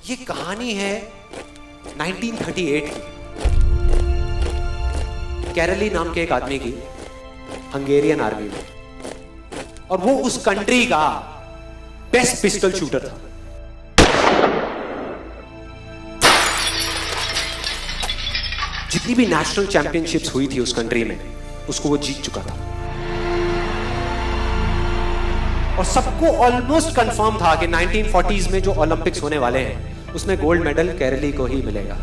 ये कहानी है 1938 की, कैरली नाम के एक आदमी की, हंगेरियन आर्मी में, और वो उस कंट्री का बेस्ट पिस्टल शूटर था। जितनी भी नेशनल चैंपियनशिप्स हुई थी उस कंट्री में, उसको वो जीत चुका था। और सबको ऑलमोस्ट कंफर्म था कि 1940s में जो ओलंपिक्स होने वाले हैं उसमें गोल्ड मेडल कैरली को ही मिलेगा।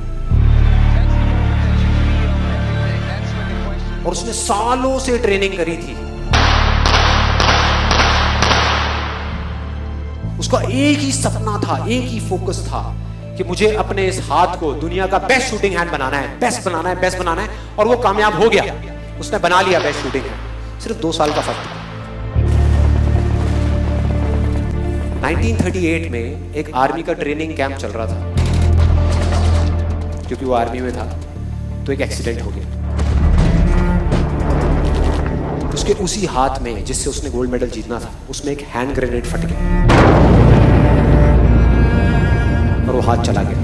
और उसने सालों से ट्रेनिंग करी थी। उसका एक ही सपना था, एक ही फोकस था कि मुझे अपने इस हाथ को दुनिया का बेस्ट शूटिंग हैंड बनाना है, बेस्ट बनाना है, बेस्ट बनाना है। और वो कामयाब हो गया, उसने बना लिया बेस्ट शूटिंग हैंड। सिर्फ 2 साल का फर्क था। 1938 में एक आर्मी का ट्रेनिंग कैंप चल रहा था। क्योंकि वो आर्मी में था तो एक एक्सीडेंट हो गया। उसके उसी हाथ में जिससे उसने गोल्ड मेडल जीतना था, उसमें एक हैंड ग्रेनेड फट गया और वो हाथ चला गया।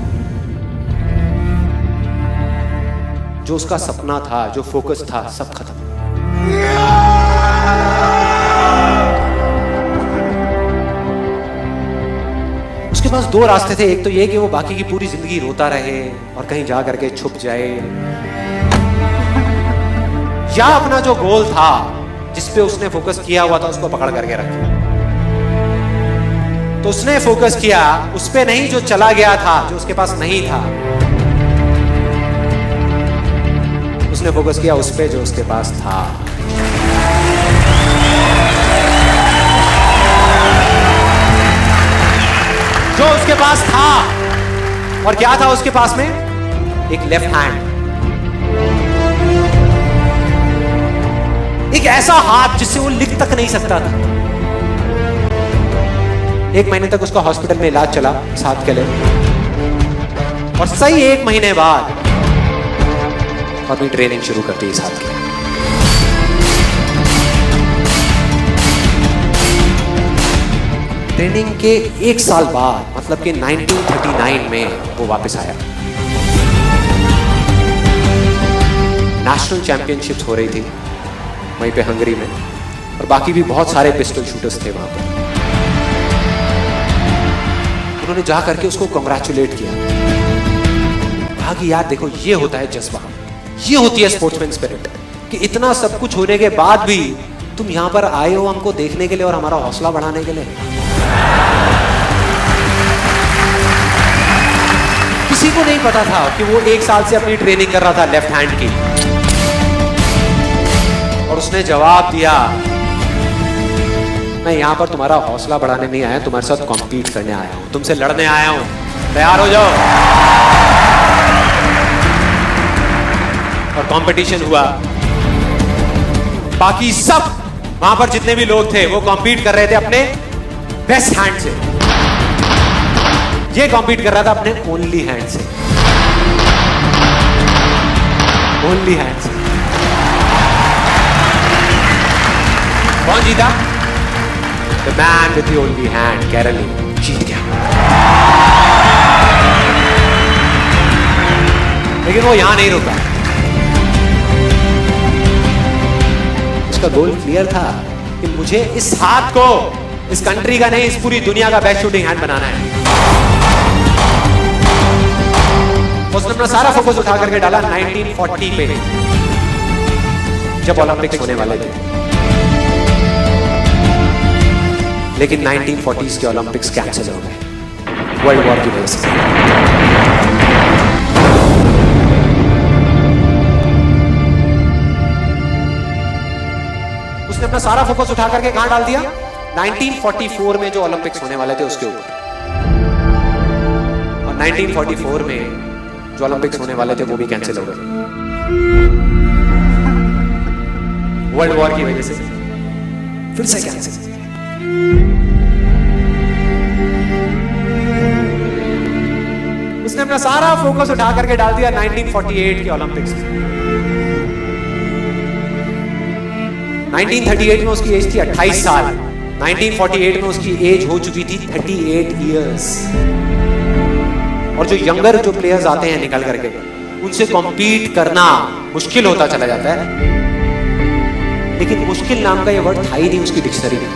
जो उसका सपना था, जो फोकस था, सब खत्म। उसके पास 2 रास्ते थे। एक तो ये कि वो बाकी की पूरी जिंदगी रोता रहे और कहीं जा करके छुप जाए, या अपना जो गोल था जिस पे उसने फोकस किया हुआ था उसको पकड़ करके रखे। तो उसने फोकस किया उस पे नहीं जो चला गया था, जो उसके पास नहीं था। उसने फोकस किया उस पे जो उसके पास था। जो उसके पास था। और क्या था उसके पास में? एक लेफ्ट हैंड, एक ऐसा हाथ जिससे वो लिख तक नहीं सकता था। 1 महीने तक उसका हॉस्पिटल में इलाज चला इस हाथ के लिए। और सही 1 महीने बाद अपनी ट्रेनिंग शुरू कर दी इस हाथ की। ट्रेनिंग के 1 साल बाद, मतलब कि 1939 में वो वापस आया। नेशनल चैंपियनशिप्स हो रही थी वहीं पे हंगरी में, और बाकी भी बहुत सारे पिस्टल शूटर्स थे वहां पर। उन्होंने जा करके उसको कांग्रेचुलेट किया। कहा कि यार देखो, ये होता है जज्बा, ये होती है स्पोर्ट्समैन स्पिरिट, कि इतना सब कुछ होने के बाद भी तुम यहां पर आए हो हमको देखने के लिए और हमारा हौसला बढ़ाने के लिए। किसी को नहीं पता था कि वो 1 साल से अपनी ट्रेनिंग कर रहा था लेफ्ट हैंड की। और उसने जवाब दिया, मैं यहां पर तुम्हारा हौसला बढ़ाने नहीं आया, तुम्हारे साथ कॉम्पीट करने आया हूं, तुमसे लड़ने आया हूं, तैयार हो जाओ। और कंपटीशन हुआ। बाकी सब वहां पर जितने भी लोग थे वो कॉम्पीट कर रहे थे अपने बेस्ट हैंड से। ये कॉम्पीट कर रहा था अपने ओनली हैंड से। ओनली हैंड से। कौन जीता? The man with the only hand, Kairali जीत गया। लेकिन वो यहां नहीं रुका। उसका गोल क्लियर था कि मुझे इस हाथ को इस कंट्री का नहीं, इस पूरी दुनिया का बेस्ट शूटिंग हैंड बनाना है। उसने अपना सारा फोकस उठा करके डाला 1940 पे, जब ओलंपिक्स होने वाले थे। लेकिन 1940s के ओलंपिक्स कैंसिल हो गए वर्ल्ड वॉर की वजह से। उसने अपना सारा फोकस उठा करके कहां डाल दिया? 1944 में जो ओलंपिक्स होने वाले थे उसके ऊपर। और 1944 में जो ओलंपिक्स होने वाले थे वो भी कैंसिल हो गए वर्ल्ड वॉर की वजह से। फिर से कैंसिल। उसने अपना सारा फोकस उठा करके डाल दिया 1948 के ओलंपिक्स में। 1938 में उसकी एज थी 28 साल। 1948 में उसकी एज हो चुकी थी 38 इयर्स। और जो यंगर जो प्लेयर्स आते हैं निकल करके, उनसे कॉम्पीट करना मुश्किल होता चला जाता है। लेकिन मुश्किल नाम का ये वर्ड था ही नहीं उसकी डिक्शनरी में।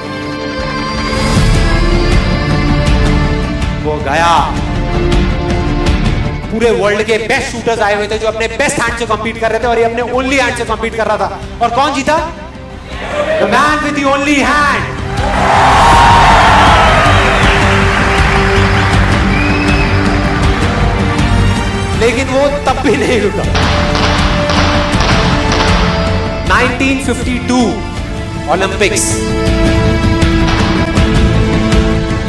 वो गया, पूरे वर्ल्ड के बेस्ट शूटर्स आए हुए थे जो अपने बेस्ट हैंड से कॉम्पीट कर रहे थे, और ये अपने ओनली हैंड से कॉम्पीट कर रहा था। और कौन जीता? The man with the only hand. लेकिन वो तब भी नहीं रुका। 1952 ओलंपिक्स,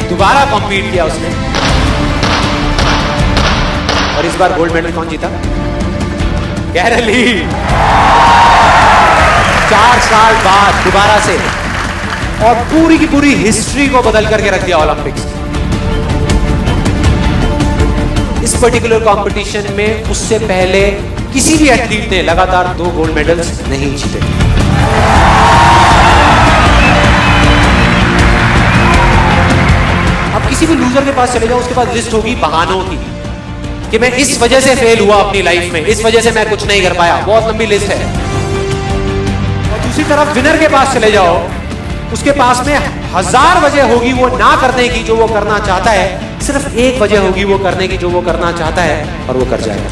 दोबारा कॉम्पीट किया उसने, और इस बार गोल्ड मेडल कौन जीता? कैरल ली। 4 साल बाद दोबारा से, और पूरी की पूरी हिस्ट्री को बदल करके रख दिया ओलंपिक्स। इस पर्टिकुलर कंपटीशन में उससे पहले किसी भी एथलीट ने लगातार 2 गोल्ड मेडल्स नहीं जीते। अब किसी भी लूजर के पास चले जाओ, उसके पास लिस्ट होगी बहानों की कि मैं इस वजह से फेल हुआ अपनी लाइफ में, इस वजह से मैं कुछ नहीं कर पाया। बहुत लंबी लिस्ट है। और दूसरी तरफ विनर के पास चले जाओ, उसके पास में 1000 वजह होगी वो ना करने की जो वो करना चाहता है, सिर्फ एक वजह होगी वो करने की जो वो करना चाहता है, और वो कर जाएगा।